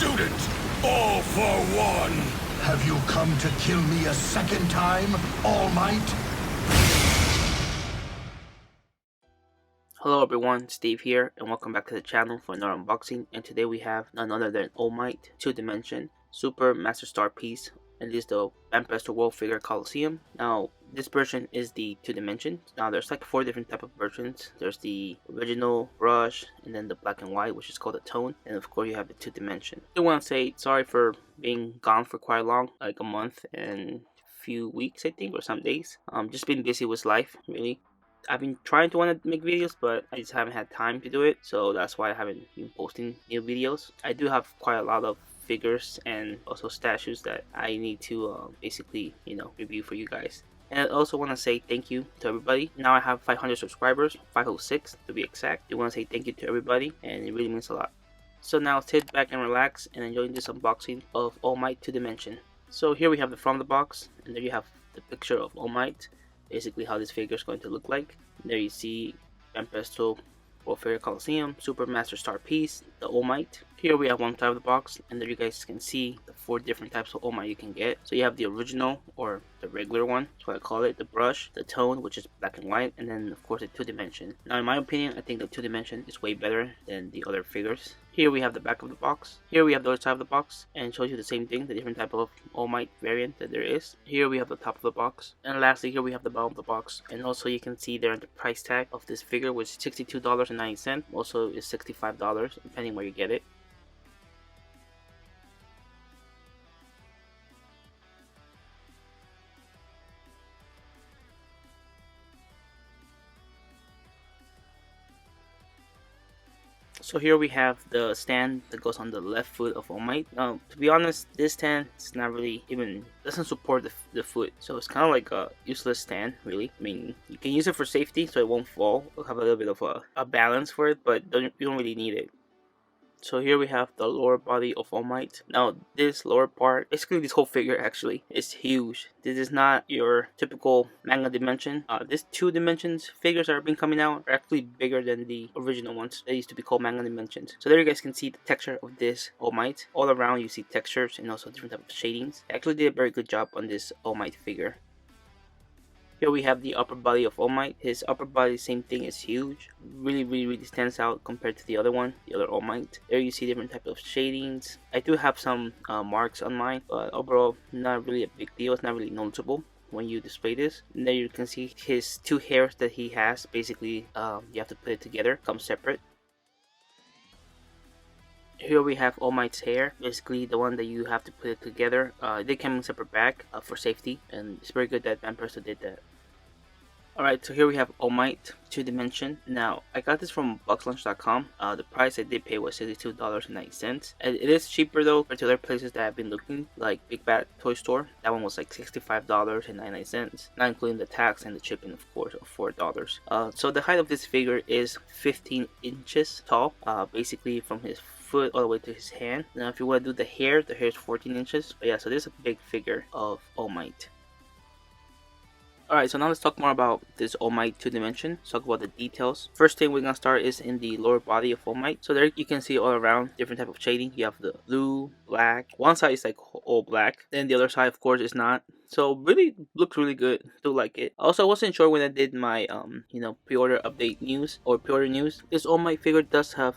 student, all for one. Have you come to kill me a second time, All Might? Hello everyone, Steve here, and welcome back to the channel for another unboxing. And today we have none other than All Might 2-Dimension Super Master Star Piece, and this is the Vampester World Figure Colosseum. Now, this version is the 2-Dimension. Now, there's like 4 different type of versions. There's the original brush, and then the black and white, which is called the tone, and of course you have the 2-Dimension. I want to say sorry for being gone for quite long, like a month and few weeks I think, or some days. Just been busy with life, really. I've been trying to want to make videos, but I just haven't had time to do it, so that's why I haven't been posting new videos. I do have quite a lot of figures and also statues that I need to basically, review for you guys. And I also want to say thank you to everybody. Now I have 500 subscribers, 506 to be exact. I want to say thank you to everybody, and it really means a lot. So now sit back and relax and enjoy this unboxing of All Might 2-Dimension. So here we have the front of the box, and there you have the picture of All Might. Basically how this figure is going to look like. There you see Vampester World Figure Colosseum, Super Master Star Piece, the All Might. Here we have one side of the box, and there you guys can see the 4 different types of All Might you can get. So you have the original, or the regular one, that's what I call it, the brush, the tone, which is black and white, and then of course the 2-Dimension. Now in my opinion, I think the 2-Dimension is way better than the other figures. Here we have the back of the box. Here we have the other side of the box, and it shows you the same thing, the different type of All Might variant that there is. Here we have the top of the box, and lastly here we have the bottom of the box. And also you can see there the price tag of this figure, which is $62.90. Also is $65 depending where you get it. So here we have the stand that goes on the left foot of All Might. Now, to be honest, this stand is not really doesn't support the foot. So it's kind of like a useless stand, really. I mean, you can use it for safety so it won't fall. It'll have a little bit of a balance for it, but you don't really need it. So here we have the lower body of All Might. Now this lower part, basically this whole figure actually, is huge. This is not your typical manga dimension. These 2-Dimensions figures that have been coming out are actually bigger than the original ones. They used to be called manga dimensions. So there you guys can see the texture of this All Might. All around you see textures and also different type of shadings. They actually did a very good job on this All Might figure. Here we have the upper body of All Might. His upper body, same thing, is huge. Really stands out compared to the other one, the other All Might. There you see different types of shadings. I do have some marks on mine, but overall not really a big deal. It's not really noticeable when you display this. And there you can see his 2 hairs that he has. Basically, you have to put it together, come separate. Here we have All Might's hair, basically the one that you have to put it together. They come in a separate bag for safety, and it's very good that Vampester did that. Alright, so here we have All Might 2-Dimension. Now, I got this from boxlunch.com. The price I did pay was $62.90. And it is cheaper though compared to other places that I've been looking, like Big Bad Toy Store. That one was like $65.99, not including the tax and the shipping, of course, of $4. So the height of this figure is 15 inches tall, basically from his foot all the way to his hand. Now, if you want to do the hair is 14 inches. But yeah, so this is a big figure of All Might. Alright, so now let's talk more about this All Might 2-Dimension. Let's talk about the details. First thing we're gonna start is in the lower body of All Might. So there you can see all around different type of shading. You have the blue, black. One side is like all black, then the other side of course is not. So really looks really good. Do like it. Also, I wasn't sure when I did my pre-order update news or pre-order news. This All Might figure does have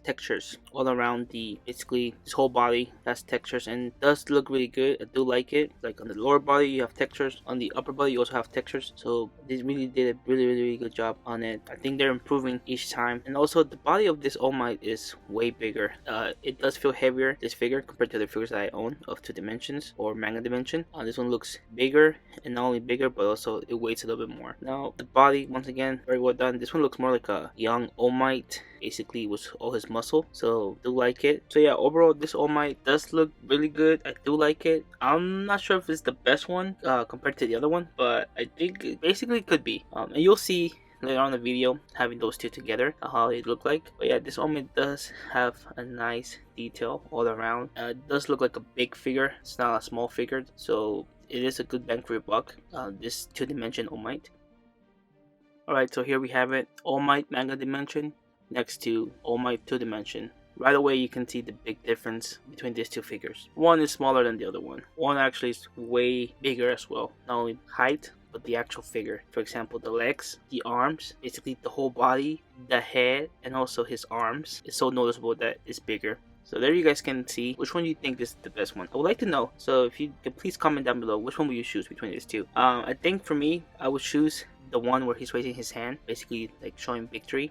textures all around basically this whole body has textures and does look really good. I do like it. Like on the lower body you have textures, on the upper body you also have textures. So they really did a really good job on it. I think they're improving each time. And also the body of this All Might is way bigger. It does feel heavier, this figure, compared to the figures that I own of 2-Dimensions or manga dimension. This one looks bigger, and not only bigger but also it weighs a little bit more. Now the body, once again, very well done. This one looks more like a young All Might, basically with all his muscle, so do like it. So yeah, overall this All Might does look really good. I do like it. I'm not sure if it's the best one compared to the other one, but I think it basically could be, and you'll see later on in the video having those 2 together how they look like. But yeah, this All Might does have a nice detail all around. It does look like a big figure. It's not a small figure, so it is a good bang for your buck, this 2-Dimension All Might. Alright, so here we have it, All Might Manga Dimension next to All Might 2-Dimension right away you can see the big difference between these two figures. One is smaller than the other one. One actually is way bigger as well, not only height but the actual figure. For example, the legs, the arms, basically the whole body, the head, and also his arms is so noticeable that it's bigger. So there you guys can see which one you think is the best one. I would like to know, so if you could please comment down below which one will you choose between these two. I think for me, I would choose the one where he's raising his hand, basically like showing victory,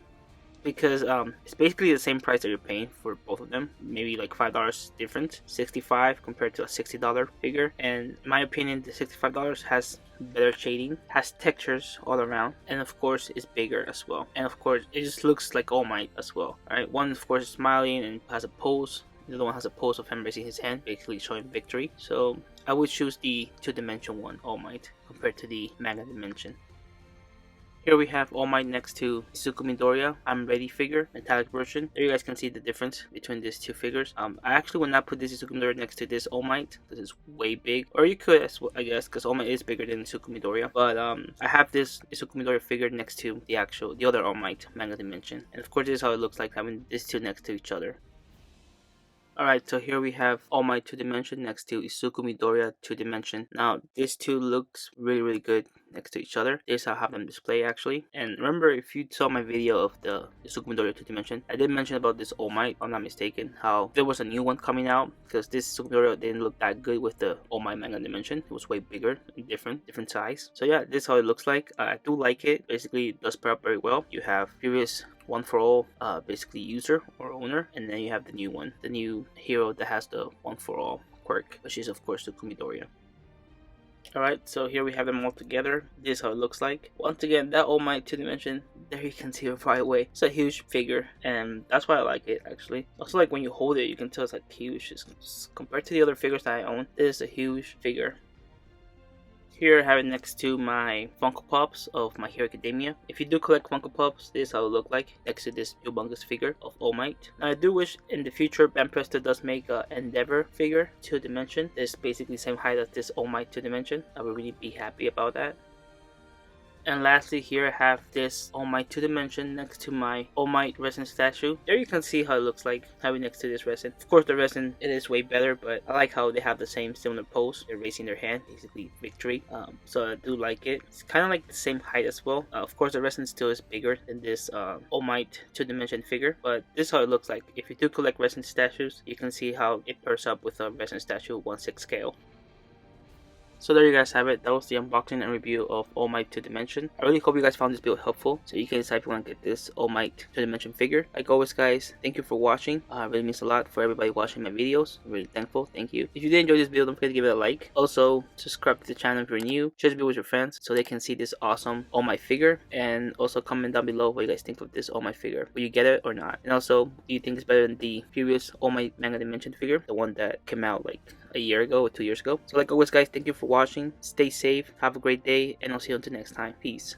because it's basically the same price that you're paying for both of them, maybe like $5 difference, $65 compared to a $60 figure. And in my opinion, the $65 has better shading, has textures all around, and of course is bigger as well. And of course it just looks like All Might as well. Alright, one of course is smiling and has a pose, the other one has a pose of him raising his hand, basically showing victory. So I would choose the two-dimension one, All Might, compared to the manga dimension. Here we have All Might next to Izuku Midoriya, I'm Ready figure, metallic version. There you guys can see the difference between these two figures. I actually would not put this Izuku Midoriya next to this All Might because it's way big. Or you could as well, I guess, because All Might is bigger than Izuku Midoriya. But I have this Izuku Midoriya figure next to the other All Might manga dimension. And of course this is how it looks like having these two next to each other. Alright, so here we have All Might 2-dimension next to Izuku Midoriya 2-dimension. Now, these two looks really good next to each other. This is how I have them display actually. And remember, if you saw my video of the Izuku Midoriya 2-dimension, I did mention about this All Might, if I'm not mistaken, how there was a new one coming out, because this Izuku Midoriya didn't look that good with the All Might manga dimension. It was way bigger and different size. So yeah, this is how it looks like. I do like it. Basically, it does pair up very well. You have previous one for all basically user or owner, and then you have the new one, the new hero that has the one for all quirk, which is of course the Midoriya. Alright, so here we have them all together. This is how it looks like. Once again, that All Might 2-dimension, there you can see it right away. It's a huge figure, and that's why I like it actually. Also, like when you hold it, you can tell it's like huge. It's, compared to the other figures that I own, this is a huge figure. Here I have it next to my Funko Pops of My Hero Academia. If you do collect Funko Pops, this is how it look like next to this humongous figure of All Might. Now I do wish in the future Banpresto does make a Endeavor figure 2-dimension. It's basically the same height as this All Might 2-dimension. I would really be happy about that. And lastly, here I have this All Might 2-dimension next to my All Might resin statue. There you can see how it looks like having next to this resin. Of course, the resin, it is way better, but I like how they have the same similar pose. They're raising their hand, basically victory. So I do like it. It's kind of like the same height as well. Of course, the resin still is bigger than this All Might 2-dimension figure, but this is how it looks like. If you do collect resin statues, you can see how it pairs up with a resin statue 1/6 scale. So there you guys have it. That was the unboxing and review of All Might 2-dimension. I really hope you guys found this build helpful, so you can decide if you want to get this All Might 2-dimension figure. Like always guys, thank you for watching. It really means a lot for everybody watching my videos. I'm really thankful. Thank you. If you did enjoy this build, don't forget to give it a like. Also, subscribe to the channel if you're new. Share this video with your friends so they can see this awesome All Might figure. And also comment down below what you guys think of this All Might figure. Will you get it or not? And also, do you think it's better than the previous All Might manga dimension figure? The one that came out like a year ago or 2 years ago. So like always guys, thank you for watching. Stay safe, have a great day, and I'll see you until next time. Peace.